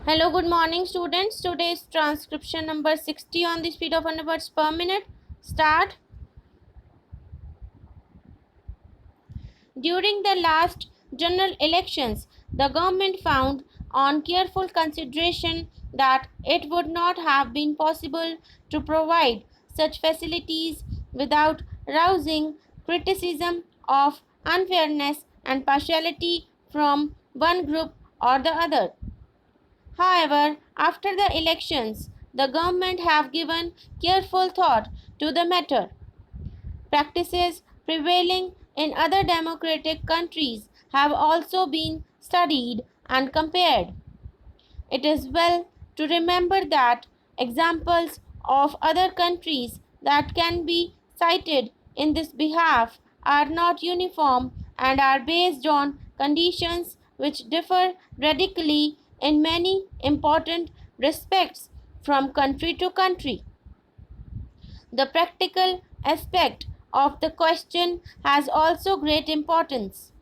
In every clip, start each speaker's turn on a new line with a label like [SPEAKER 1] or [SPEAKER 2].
[SPEAKER 1] Hello, good morning, students. Today's transcription number 60 on the speed of 100 words per minute. Start. During the last general elections, the government found on careful consideration that it would not have been possible to provide such facilities without rousing criticism of unfairness and partiality from one group or the other. However, after the elections, the government have given careful thought to the matter. Practices prevailing in other democratic countries have also been studied and compared. It is well to remember that examples of other countries that can be cited in this behalf are not uniform and are based on conditions which differ radically in many important respects from country to country. The practical aspect of the question has also great importance.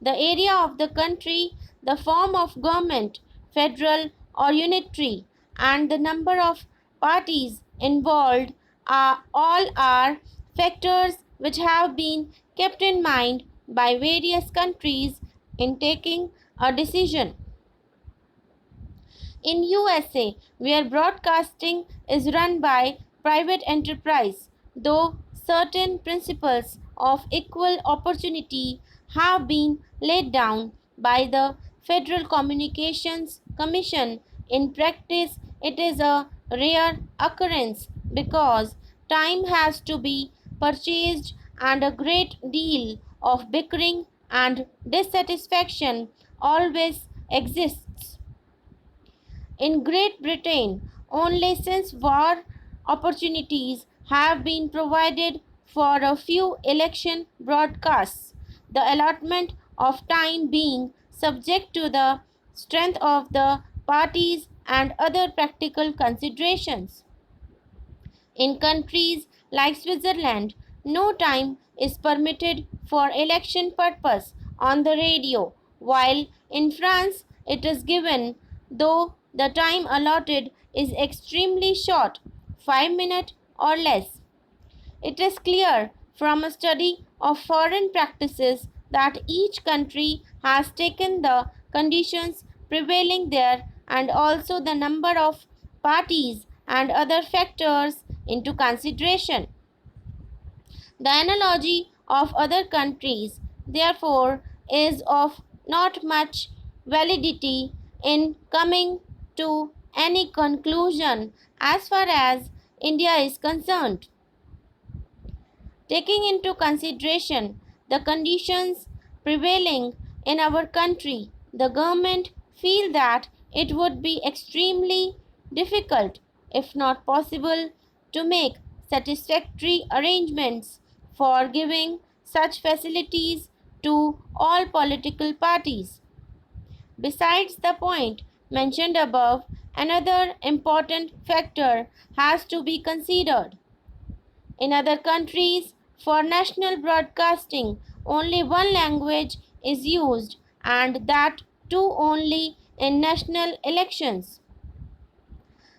[SPEAKER 1] The area of the country, the form of government, federal or unitary, and the number of parties involved are factors which have been kept in mind by various countries in taking a decision. In USA, where broadcasting is run by private enterprise, though certain principles of equal opportunity have been laid down by the Federal Communications Commission, in practice it is a rare occurrence because time has to be purchased and a great deal of bickering and dissatisfaction always exists. In Great Britain, only since war opportunities have been provided for a few election broadcasts, the allotment of time being subject to the strength of the parties and other practical considerations. In countries like Switzerland, no time is permitted for election purpose on the radio, while in France it is given, though the time allotted is extremely short, 5 minutes or less. It is clear from a study of foreign practices that each country has taken the conditions prevailing there and also the number of parties and other factors into consideration. The analogy of other countries, therefore, is of not much validity in coming to any conclusion as far as India is concerned. Taking into consideration the conditions prevailing in our country, the government feel that it would be extremely difficult, if not possible, to make satisfactory arrangements for giving such facilities to all political parties. Besides the point mentioned above, another important factor has to be considered. In other countries, for national broadcasting, only one language is used, and that too only in national elections.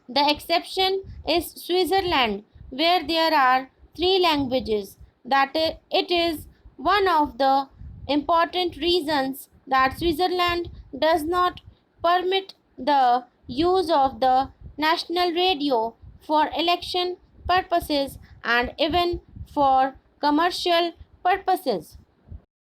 [SPEAKER 1] The exception is Switzerland, where there are three languages. That it is one of the important reasons that Switzerland does not permit the use of the national radio for election purposes and even for commercial purposes.